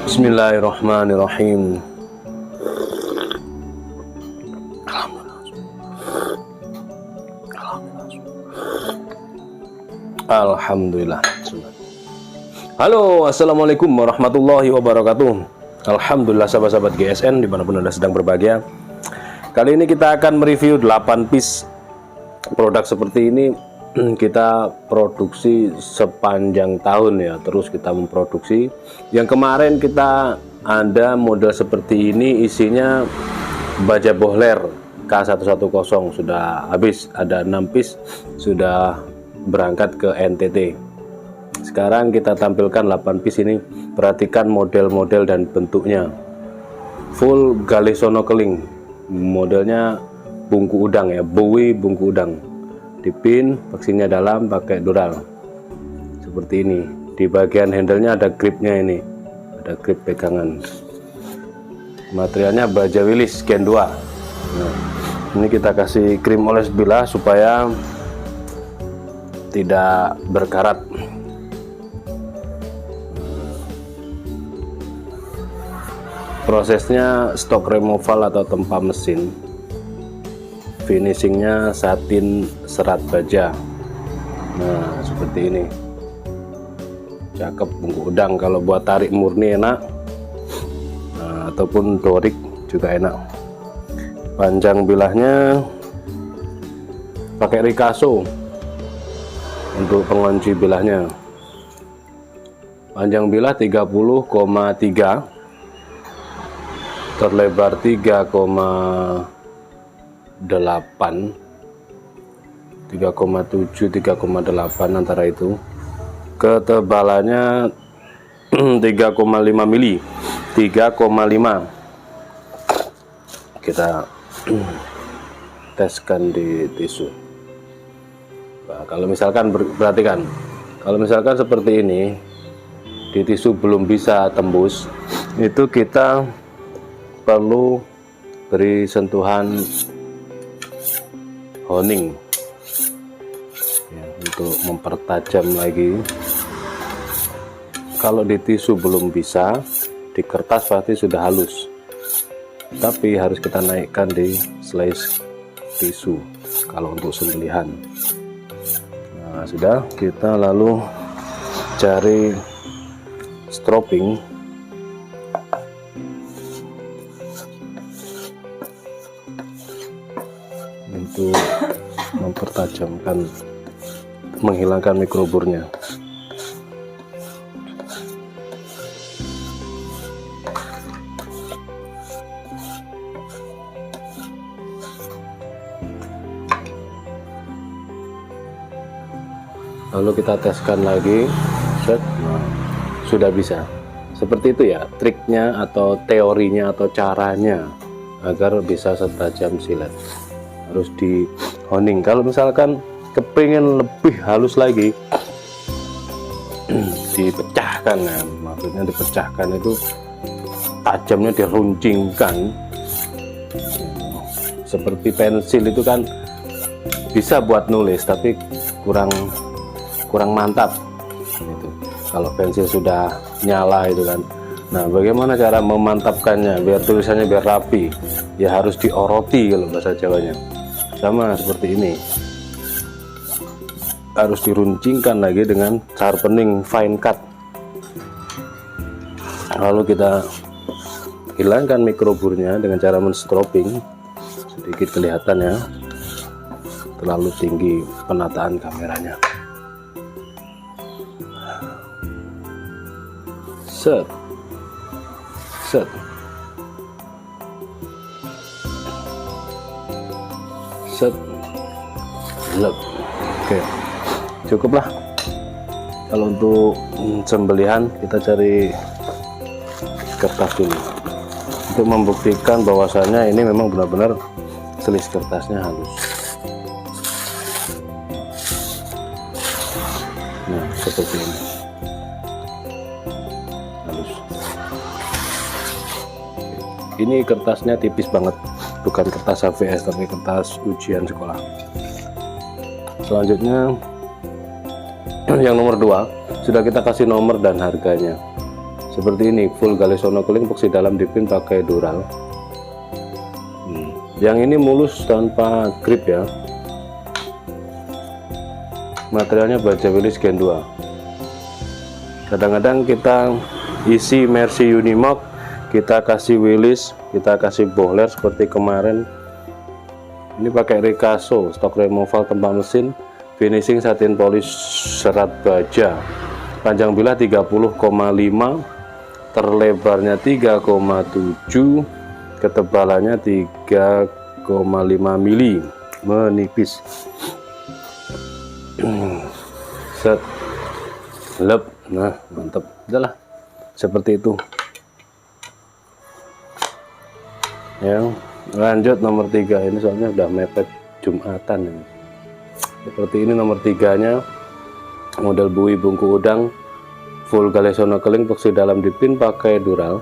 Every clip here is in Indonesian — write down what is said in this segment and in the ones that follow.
Bismillahirrahmanirrahim. Alhamdulillah. Halo, assalamualaikum warahmatullahi wabarakatuh. Alhamdulillah sahabat-sahabat GSN dimanapun Anda sedang berbahagia. Kali ini kita akan mereview 8 piece produk seperti ini. Kita produksi sepanjang tahun ya, terus kita memproduksi. Yang kemarin kita ada model seperti ini, isinya baja bohler K110 sudah habis, ada 6 piece sudah berangkat ke NTT. Sekarang kita tampilkan 8 piece ini. Perhatikan model-model dan bentuknya. Full Galesono keling, modelnya bungku udang ya, Bowie bungku udang. Dipin, vaksinnya dalam pakai dural seperti ini. Di bagian handle-nya ada gripnya, ini ada grip pegangan. Materialnya baja Willis Gen 2. Nah, ini kita kasih krim oles bilah supaya tidak berkarat. Prosesnya stok removal atau tempa mesin. Finishingnya satin serat baja. Nah seperti ini, cakep, bungku udang. Kalau buat tarik murni enak, nah, ataupun dorik juga enak. Panjang bilahnya pakai Ricasso untuk pengunci bilahnya. Panjang bilah 30,3, terlebar 3,8, 3,7, 3,8 antara itu. Ketebalannya 3,5 mili, 3,5. Kita teskan di tisu. Nah, kalau misalkan perhatikan, kalau misalkan seperti ini di tisu belum bisa tembus, itu kita perlu beri sentuhan honing ya, untuk mempertajam lagi. Kalau di tisu belum bisa, di kertas pasti sudah halus, tapi harus kita naikkan di slice tisu kalau untuk sembelihan. Nah sudah, kita lalu cari stropping. Untuk mempertajamkan, menghilangkan mikroburnya. Lalu kita teskan lagi, set. Nah, sudah bisa. Seperti itu ya triknya atau teorinya atau caranya agar bisa setajam silet. Harus di honing. Kalau misalkan kepingin lebih halus lagi, dipecahkan ya, maksudnya dipecahkan itu tajamnya diruncingkan seperti pensil. Itu kan bisa buat nulis tapi kurang mantap gitu. Kalau pensil sudah nyala itu kan. Nah bagaimana cara memantapkannya biar tulisannya biar rapi? Ya harus dioroti kalau bahasa Jawanya. Sama seperti ini, harus diruncingkan lagi dengan sharpening fine cut. Lalu kita hilangkan mikroburnya dengan cara men-stropping. Sedikit kelihatan ya, terlalu tinggi penataan kameranya. set, set, set, lep. Oke, cukuplah. Kalau untuk sembelihan kita cari kertas dulu untuk membuktikan bahwasannya ini memang benar-benar selis kertasnya halus. Nah, seperti ini halus. Ini kertasnya tipis banget, bukan kertas HVS tapi kertas ujian sekolah. Selanjutnya yang nomor 2 sudah kita kasih nomor dan harganya seperti ini, full galvanized epoxy dalam dipin pakai dural. Yang ini mulus tanpa grip ya, materialnya baja Willys Gen 2. Kadang-kadang kita isi Mercy Unimog, kita kasih Willys, kita kasih bohler seperti kemarin. Ini pakai Ricasso, stok removal tempat mesin, finishing satin polish serat baja, panjang bilah 30,5, terlebarnya 3,7, ketebalannya 3,5 mili, menipis. Set, lep. Nah, mantap. Udahlah, seperti itu. Yang lanjut nomor 3 ini soalnya udah mepet Jumatan ini. Seperti ini nomor 3-nya, model bui bungku udang, full galvanized epoxy dalam dipin pakai dural,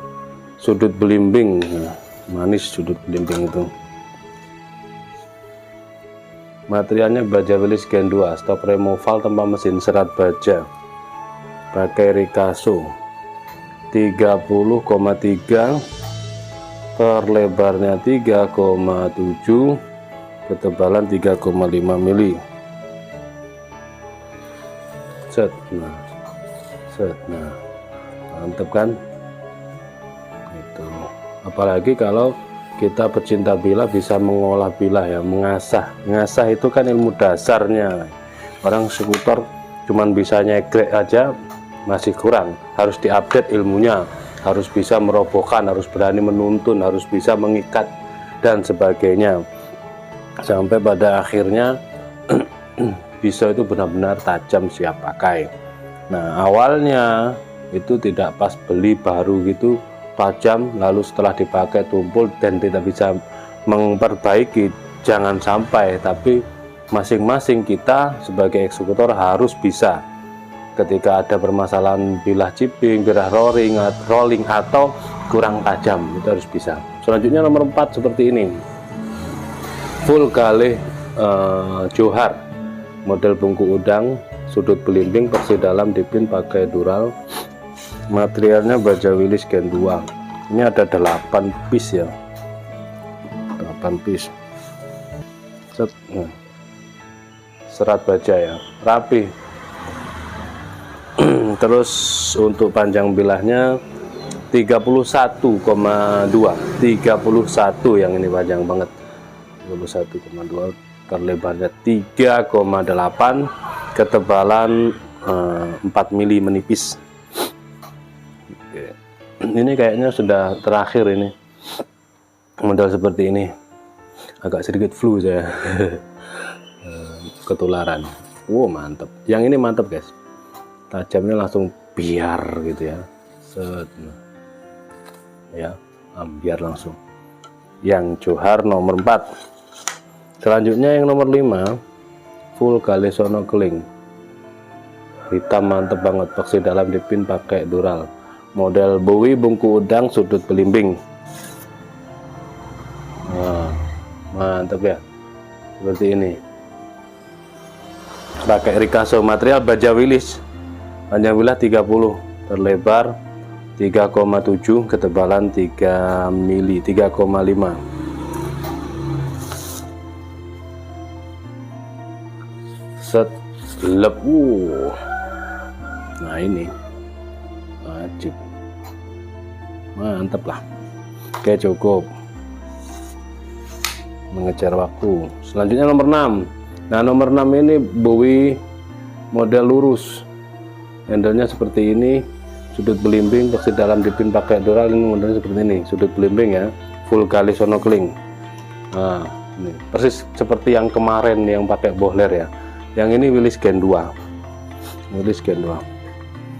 sudut belimbing. Nah, manis sudut belimbing itu. Materialnya baja Willys Gen 2, stok removal tempat mesin serat baja, pakai Ricasso, 30,3, terlebarnya 3,7, ketebalan 3,5 mili. Set, nah, set, nah, mantep kan? Itu. Apalagi kalau kita pecinta bilah bisa mengolah bilah ya, mengasah itu kan ilmu dasarnya. Orang skuter cuman bisa nyegrek aja masih kurang, harus diupdate ilmunya, harus bisa merobohkan, harus berani menuntun, harus bisa mengikat dan sebagainya, sampai pada akhirnya pisau itu benar-benar tajam siap pakai. Nah, awalnya itu tidak pas beli baru gitu tajam, lalu setelah dipakai tumpul dan tidak bisa memperbaiki, jangan sampai. Tapi masing-masing kita sebagai eksekutor harus bisa, ketika ada permasalahan bilah chipping, bilah rolling atau kurang tajam, itu harus bisa. Selanjutnya nomor 4 seperti ini, full galih johar, model bungku udang, sudut belimbing, epoxy dalam dipin pakai dural, materialnya baja Willys Gen 2. Ini ada 8 piece ya, 8 piece. Set, nah, serat baja ya, rapi. Terus untuk panjang bilahnya 31,2, 31 yang ini panjang banget, 31,2, terlebarnya 3,8, ketebalan 4 mili, menipis. Oke. Ini kayaknya sudah terakhir ini model seperti ini, agak sedikit flu saya. Ketularan. Wow, mantap. Yang ini mantap guys, tajamnya langsung biar gitu ya. Set. Ya, biar langsung. Yang johar nomor 4. Selanjutnya yang nomor 5, full galvanized, hitam mantep banget, epoxy dalam dipin pakai dural, model bui bungku udang, sudut belimbing. Nah, mantep ya, seperti ini, pakai Ricasso, material baja Willys, panjang bilah 30, terlebar 3,7, ketebalan 3 mili, 3,5. Set, lep. Nah, ini wajib, mantap lah. Oke, cukup mengejar waktu. Selanjutnya nomor 6. Nah, nomor 6 ini bui model lurus, handlenya seperti ini, sudut belimbing bersih dalam dipin pakai dural. Ini modelnya seperti ini, sudut belimbing ya, full kali sonokeling. Nah ini persis seperti yang kemarin yang pakai bohler ya. Yang ini Willys Gen 2, Willys Gen 2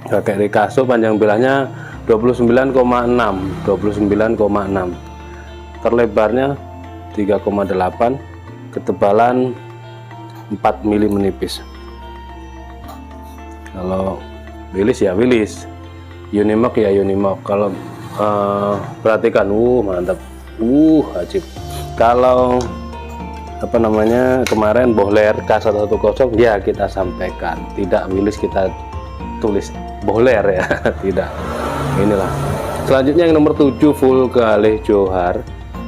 pakai Ricasso, panjang bilahnya 29,6, terlebarnya 3,8, ketebalan 4 mili menipis. Kalau Willys ya Willys, Unimog ya Unimog. Kalau perhatikan, mantap, ajib. Kalau apa namanya kemarin bohler K110 ya kita sampaikan, tidak Willys kita tulis bohler ya, tidak. Inilah. Selanjutnya yang nomor 7 full kali johar,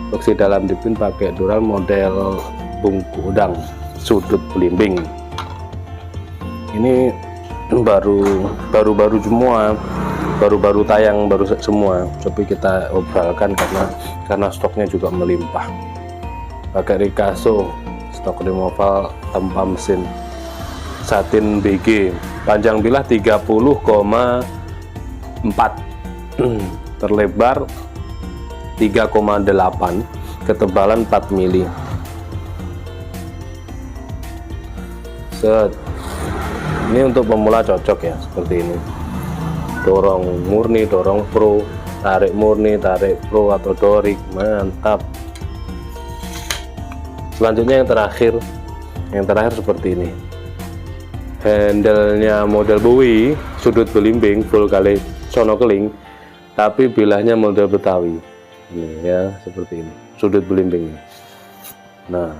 bersih dalam dipin pakai dural, model bungku udang, sudut belimbing. Ini baru semua, baru tayang, baru semua, tapi kita obralkan karena stoknya juga melimpah. Pakai Ricasso, stok removal tanpa mesin, satin BG, panjang bilah 30,4, terlebar 3,8, ketebalan 4 mili. Set. Ini untuk pemula cocok ya, seperti ini. Dorong murni, dorong pro, tarik murni, tarik pro atau dorik, mantap. Selanjutnya yang terakhir seperti ini. Handle-nya model Bowie, sudut belimbing full kali sonokeling, tapi bilahnya model Betawi. Ini ya, seperti ini, sudut belimbing. Nah,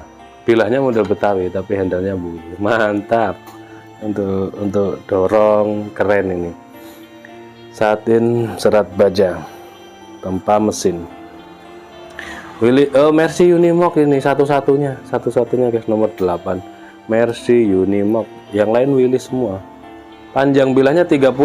bilahnya model Betawi tapi handle-nya Bowie. Mantap. Untuk dorong keren ini. Satin serat baja tanpa mesin. Mercy Unimog ini satu-satunya guys, nomor 8 Mercy Unimog, yang lain Willys semua. Panjang bilahnya 30,5,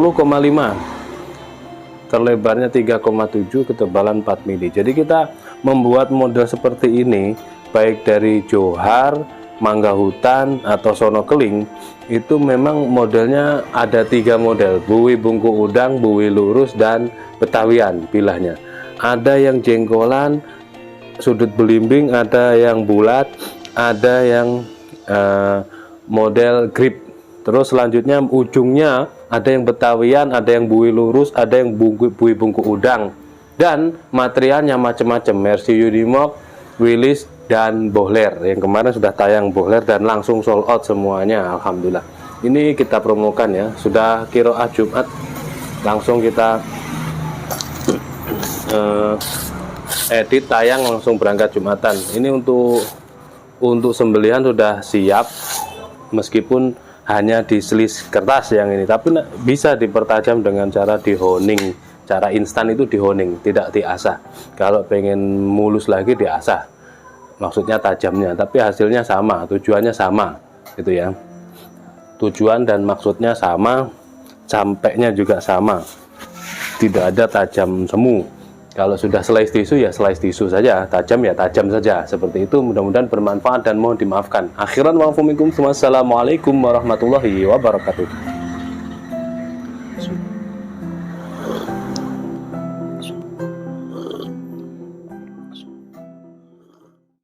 terlebarnya 3,7, ketebalan 4 mili. Jadi kita membuat model seperti ini baik dari johar, mangga hutan atau sonokeling, itu memang modelnya ada 3 model, Bowie bungku udang, Bowie lurus, dan Betawian bilahnya. Ada yang jengkolan, sudut belimbing, ada yang bulat, ada yang model grip. Terus selanjutnya ujungnya ada yang Betawian, ada yang Bowie lurus, ada yang Bowie bungku udang, dan materialnya macam-macam, Mercy Unimog, Willys, dan bohler. Yang kemarin sudah tayang bohler dan langsung sold out semuanya, alhamdulillah. Ini kita promokan ya, sudah kiroah Jumat, langsung kita edit tayang, langsung berangkat Jumatan. Ini untuk sembelihan sudah siap, meskipun hanya di selis kertas yang ini, tapi bisa dipertajam dengan cara dihoning. Cara instan itu dihoning, tidak diasah. Kalau pengen mulus lagi diasah, maksudnya tajamnya, tapi hasilnya sama, tujuannya sama gitu ya. Tujuan dan maksudnya sama, sampainya juga sama, tidak ada tajam semu. Kalau sudah slice tisu ya slice tisu saja, tajam ya tajam saja, seperti itu. Mudah-mudahan bermanfaat dan mohon dimaafkan. Akhiran wa minkum, wassalamualaikum warahmatullahi wabarakatuh.